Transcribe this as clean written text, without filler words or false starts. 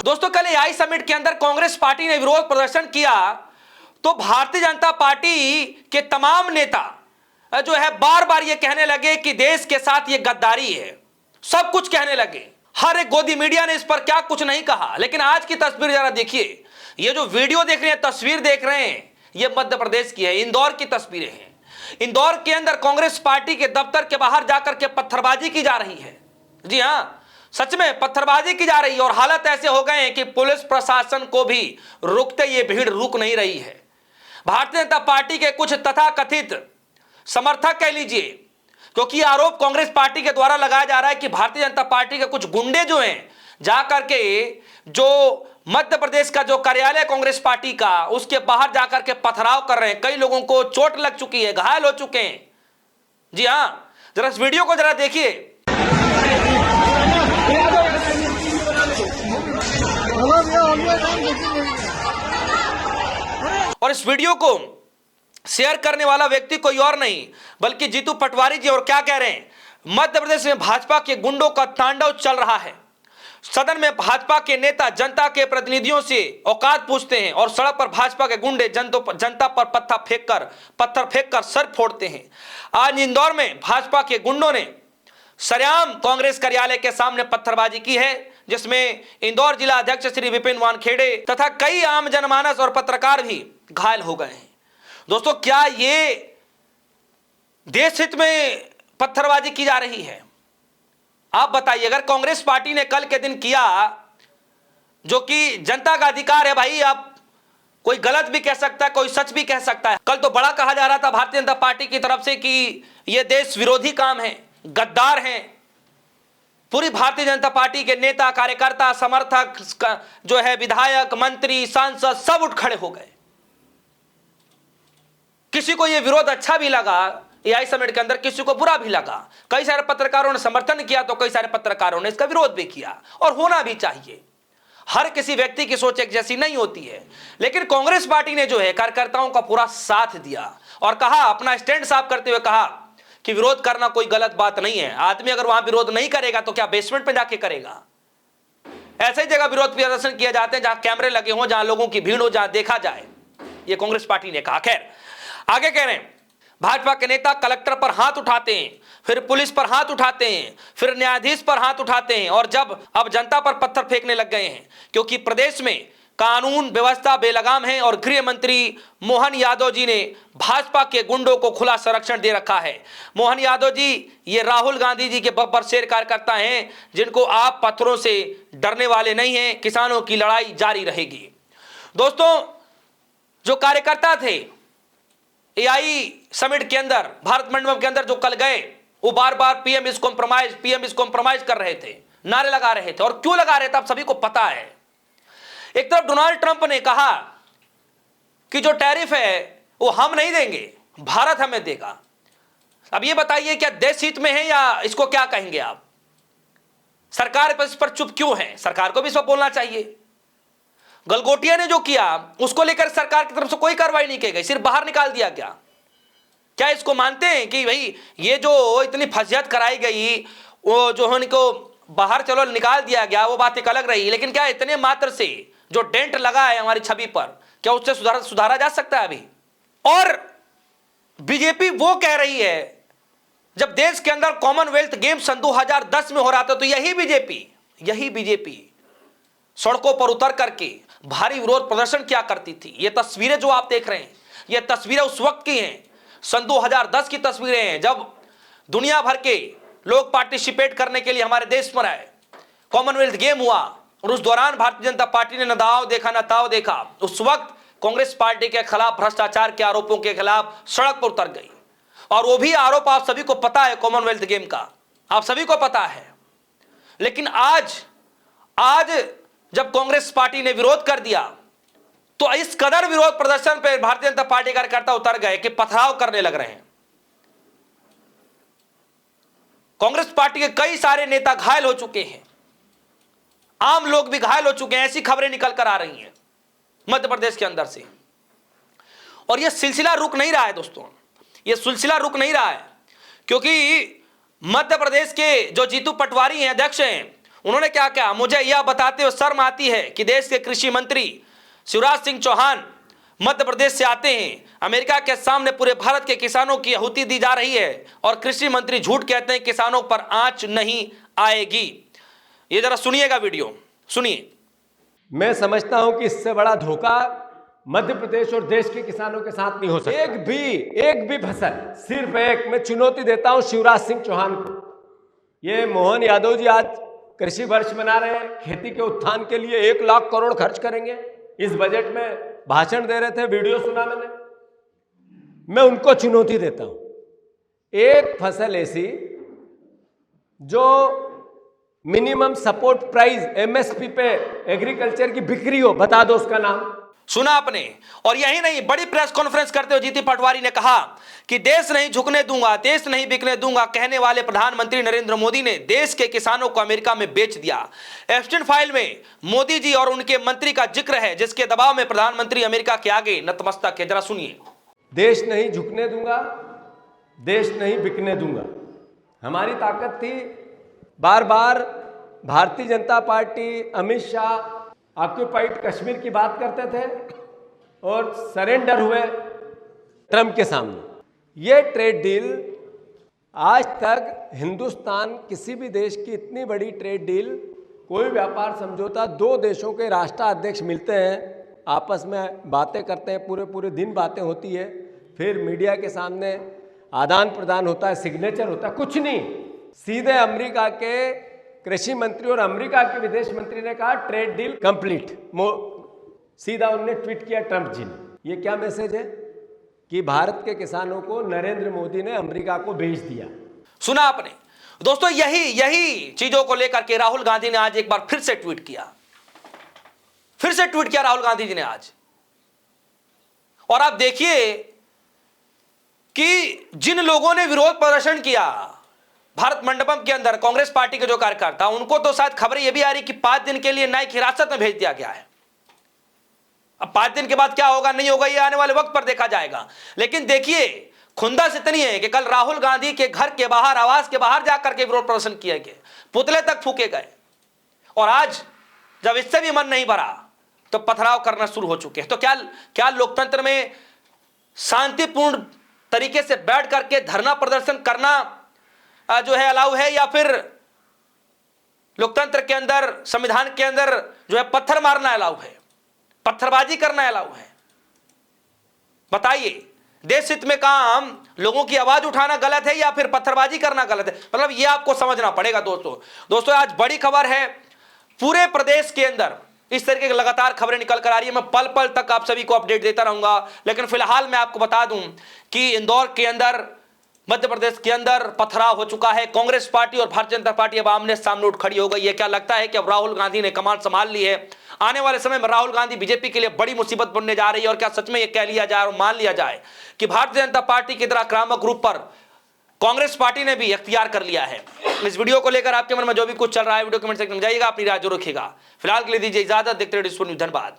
दोस्तों कल AI summit के अंदर कांग्रेस पार्टी ने विरोध प्रदर्शन किया तो भारतीय जनता पार्टी के तमाम नेता जो है बार बार ये कहने लगे कि देश के साथ ये गद्दारी है, सब कुछ कहने लगे। हर एक गोदी मीडिया ने इस पर क्या कुछ नहीं कहा। लेकिन आज की तस्वीर जरा देखिए, ये जो वीडियो देख रहे हैं, तस्वीर देख रहे हैं, ये मध्य प्रदेश की है, इंदौर की तस्वीरें हैं। इंदौर के अंदर कांग्रेस पार्टी के दफ्तर के बाहर जाकर के पत्थरबाजी की जा रही है। जी हां, सच में पत्थरबाजी की जा रही है और हालत ऐसे हो गए हैं कि पुलिस प्रशासन को भी रुकते ये भीड़ रुक नहीं रही है। भारतीय जनता पार्टी के कुछ तथाकथित समर्थक कह लीजिए, क्योंकि आरोप कांग्रेस पार्टी के द्वारा लगाया जा रहा है कि भारतीय जनता पार्टी के कुछ गुंडे जो हैं जाकर के जो मध्य प्रदेश का जो कार्यालय कांग्रेस पार्टी का उसके बाहर जाकर के पथराव कर रहे हैं। कई लोगों को चोट लग चुकी है, घायल हो चुके हैं। जी हां, जरा इस वीडियो को जरा देखिए। और इस वीडियो को शेयर करने वाला व्यक्ति कोई और नहीं बल्कि जीतू पटवारी जी। और क्या कह रहे हैं, मध्य प्रदेश में भाजपा के गुंडों का तांडव चल रहा है। सदन में भाजपा के नेता जनता के प्रतिनिधियों से औकात पूछते हैं और सड़क पर भाजपा के गुंडे जनता पर पत्थर फेंककर सर फोड़ते हैं। आज इंदौर में भाजपा के गुंडों ने सरेआम कांग्रेस कार्यालय के सामने पत्थरबाजी की है, जिसमें इंदौर जिला अध्यक्ष श्री विपिन वानखेड़े तथा कई आम जनमानस और पत्रकार भी घायल हो गए हैं। दोस्तों, क्या ये देश हित में पत्थरबाजी की जा रही है? आप बताइए। अगर कांग्रेस पार्टी ने कल के दिन किया, जो कि जनता का अधिकार है भाई, आप कोई गलत भी कह सकता है, कोई सच भी कह सकता है। कल तो बड़ा कहा जा रहा था भारतीय जनता पार्टी की तरफ से कि यह देश विरोधी काम है, गद्दार हैं। पूरी भारतीय जनता पार्टी के नेता, कार्यकर्ता, समर्थक जो है, विधायक, मंत्री, सांसद सब उठ खड़े हो गए। किसी को यह विरोध अच्छा भी लगा एआई समिट के अंदर, किसी को बुरा भी लगा। कई सारे पत्रकारों ने समर्थन किया तो कई सारे पत्रकारों ने इसका विरोध भी किया, और होना भी चाहिए। हर किसी व्यक्ति की सोच एक जैसी नहीं होती है। लेकिन कांग्रेस पार्टी ने जो है कार्यकर्ताओं का पूरा साथ दिया और कहा, अपना स्टैंड साफ करते हुए कहा कि विरोध करना कोई गलत बात नहीं है। आदमी अगर वहां विरोध नहीं करेगा तो क्या बेसमेंट में जाके करेगा? ऐसे ही जगह विरोध प्रदर्शन किए जाते हैं जहां कैमरे लगे हों, जहां लोगों की भीड़ हो, जहां देखा जाए। यह कांग्रेस पार्टी ने कहा। खैर, आगे कह रहे हैं, भाजपा के नेता कलेक्टर पर हाथ उठाते हैं, फिर पुलिस पर हाथ उठाते हैं, फिर न्यायाधीश पर हाथ उठाते हैं और अब जनता पर पत्थर फेंकने लग गए हैं, क्योंकि प्रदेश में कानून व्यवस्था बेलगाम है और गृह मंत्री मोहन यादव जी ने भाजपा के गुंडों को खुला संरक्षण दे रखा है। मोहन यादव जी ये राहुल गांधी जी के बब्बर शेर कार्यकर्ता हैं, जिनको आप पत्थरों से डरने वाले नहीं हैं। किसानों की लड़ाई जारी रहेगी। दोस्तों, जो कार्यकर्ता थे एआई समिट के अंदर, भारत मंडपम के अंदर जो कल गए, वो बार बार पीएम इज कॉम्प्रोमाइज कर रहे थे, नारे लगा रहे थे। और क्यों लगा रहे थे आप सभी को पता है। एक तरफ डोनाल्ड ट्रंप ने कहा कि जो टैरिफ है वो हम नहीं देंगे, भारत हमें देगा। अब ये बताइए, क्या देश हित में है या इसको क्या कहेंगे आप? सरकार इस पर चुप क्यों है? सरकार को भी इस पर बोलना चाहिए। गलगोटिया ने जो किया उसको लेकर सरकार की तरफ से कोई कार्रवाई नहीं की गई, सिर्फ बाहर निकाल दिया गया। क्या इसको मानते हैं कि भाई ये जो इतनी फजीहत कराई गई, वो जो उनको बाहर चलो निकाल दिया गया, वो बात एक अलग रही। लेकिन क्या इतने मात्र से जो डेंट लगा है हमारी छवि पर, क्या उससे सुधारा जा सकता है अभी? और बीजेपी वो कह रही है, जब देश के अंदर कॉमनवेल्थ गेम सन 2010 में हो रहा था तो यही बीजेपी सड़कों पर उतर करके भारी विरोध प्रदर्शन क्या करती थी। ये तस्वीरें जो आप देख रहे हैं, ये तस्वीरें उस वक्त की हैं, सन 2010 की तस्वीरें हैं, जब दुनिया भर के लोग पार्टिसिपेट करने के लिए हमारे देश में आए, कॉमनवेल्थ गेम हुआ। और उस दौरान भारतीय जनता पार्टी ने न दाव देखा न ताव देखा। उस वक्त कांग्रेस पार्टी के खिलाफ, भ्रष्टाचार के आरोपों के खिलाफ सड़क पर उतर गई। और वो भी आरोप आप सभी को पता है, कॉमनवेल्थ गेम का आप सभी को पता है। लेकिन आज जब कांग्रेस पार्टी ने विरोध कर दिया तो इस कदर विरोध प्रदर्शन पर भारतीय जनता पार्टी कार्यकर्ता उतर गए कि पथराव करने लग रहे हैं। कांग्रेस पार्टी के कई सारे नेता घायल हो चुके हैं, आम लोग भी घायल हो चुके हैं। ऐसी खबरें निकल कर आ रही हैं मध्य प्रदेश के अंदर से। और यह सिलसिला रुक नहीं रहा है दोस्तों, यह सिलसिला रुक नहीं रहा है, क्योंकि मध्य प्रदेश के जो जीतू पटवारी हैं, अध्यक्ष हैं, उन्होंने क्या कहा, मुझे यह बताते हुए शर्म आती है कि देश के कृषि मंत्री शिवराज सिंह चौहान मध्य प्रदेश से आते हैं, अमेरिका के सामने पूरे भारत के किसानों की आहुति दी जा रही है और कृषि मंत्री झूठ कहते हैं किसानों पर आंच नहीं आएगी। ये जरा सुनिएगा वीडियो, सुनिए। मैं समझता हूं कि इससे बड़ा धोखा मध्य प्रदेश और देश के किसानों के साथ नहीं हो सकता। एक भी फसल, सिर्फ एक, मैं चुनौती देता हूं शिवराज सिंह चौहान को। ये मोहन यादव जी आज कृषि वर्ष मना रहे हैं, खेती के उत्थान के लिए 1 लाख करोड़ खर्च करेंगे, इस बजट में भाषण दे रहे थे, वीडियो सुना मैंने। मैं उनको चुनौती देता हूं, एक फसल ऐसी जो मिनिमम सपोर्ट प्राइस एमएसपी पे एग्रीकल्चर की बिक्री हो, बता दो उसका नाम। सुना आपने। और यही नहीं, बड़ी प्रेस कॉन्फ्रेंस करते हुए जीती पटवारी ने कहा कि देश नहीं झुकने दूंगा, देश नहीं बिकने दूंगा कहने वाले प्रधानमंत्री नरेंद्र मोदी ने देश के किसानों को अमेरिका में बेच दिया। एप्स्टीन फाइल में मोदी जी और उनके मंत्री का जिक्र है, जिसके दबाव में प्रधानमंत्री अमेरिका के आगे नतमस्तक है। जरा सुनिए। देश नहीं झुकने दूंगा, देश नहीं बिकने दूंगा, हमारी ताकत थी। बार बार भारतीय जनता पार्टी, अमित शाह ऑक्युपाइड कश्मीर की बात करते थे और सरेंडर हुए ट्रंप के सामने। ये ट्रेड डील आज तक हिंदुस्तान, किसी भी देश की इतनी बड़ी ट्रेड डील, कोई व्यापार समझौता, 2 देशों के राष्ट्राध्यक्ष मिलते हैं, आपस में बातें करते हैं, पूरे दिन बातें होती है, फिर मीडिया के सामने आदान प्रदान होता है, सिग्नेचर होता है, कुछ नहीं। सीधे अमेरिका के कृषि मंत्री और अमेरिका के विदेश मंत्री ने कहा ट्रेड डील कंप्लीट। सीधा उन्होंने ट्वीट किया ट्रंप जी ने। ये क्या मैसेज है कि भारत के किसानों को नरेंद्र मोदी ने अमेरिका को बेच दिया। सुना आपने दोस्तों, यही चीजों को लेकर के राहुल गांधी ने आज एक बार फिर से ट्वीट किया, राहुल गांधी जी ने आज। और आप देखिए कि जिन लोगों ने विरोध प्रदर्शन किया भारत मंडपम के अंदर, कांग्रेस पार्टी के जो कार्यकर्ता, उनको तो शायद खबर यह भी आ रही कि 5 दिन के लिए न्यायिक हिरासत में भेज दिया गया है। अब 5 दिन के बाद क्या होगा नहीं होगा, ये आने वाले वक्त पर देखा जाएगा। लेकिन देखिए, खुंदस इतनी है कि कल राहुल गांधी के घर के बाहर, आवास के बाहर जाकर के विरोध प्रदर्शन किए गए, पुतले तक फूके गए, और आज जब इससे भी मन नहीं भरा तो पथराव करना शुरू हो चुके हैं। तो क्या लोकतंत्र में शांतिपूर्ण तरीके से बैठ करके धरना प्रदर्शन करना जो है अलाउ है, या फिर लोकतंत्र के अंदर, संविधान के अंदर जो है पत्थर मारना अलाउ है, पत्थरबाजी करना अलाउ है? बताइए, देश हित में काम लोगों की आवाज उठाना गलत है या फिर पत्थरबाजी करना गलत है? मतलब यह आपको समझना पड़ेगा दोस्तों। आज बड़ी खबर है, पूरे प्रदेश के अंदर इस तरीके की लगातार खबरें निकल कर आ रही है। मैं पल पल तक आप सभी को अपडेट देता रहूंगा, लेकिन फिलहाल मैं आपको बता दूं कि इंदौर के अंदर, मध्य प्रदेश के अंदर पथराव हो चुका है। कांग्रेस पार्टी और भारतीय जनता पार्टी अब आमने सामने उठ खड़ी हो गई है। क्या लगता है कि अब राहुल गांधी ने कमान संभाल ली है? आने वाले समय में राहुल गांधी बीजेपी के लिए बड़ी मुसीबत बनने जा रही है। और क्या सच में यह कह लिया जाए और मान लिया जाए कि भारतीय जनता पार्टी की तरह आक्रामक रूप पर कांग्रेस पार्टी ने भी अख्तियार कर लिया है? इस वीडियो को लेकर आपके मन में जो भी कुछ चल रहा है, वीडियो कमेंट सेक्शन में जाइएगा, अपनी राय जरूर रखिएगा। फिलहाल के लिए दीजिए इजाजत, देखते रहिए न्यूज़। धन्यवाद।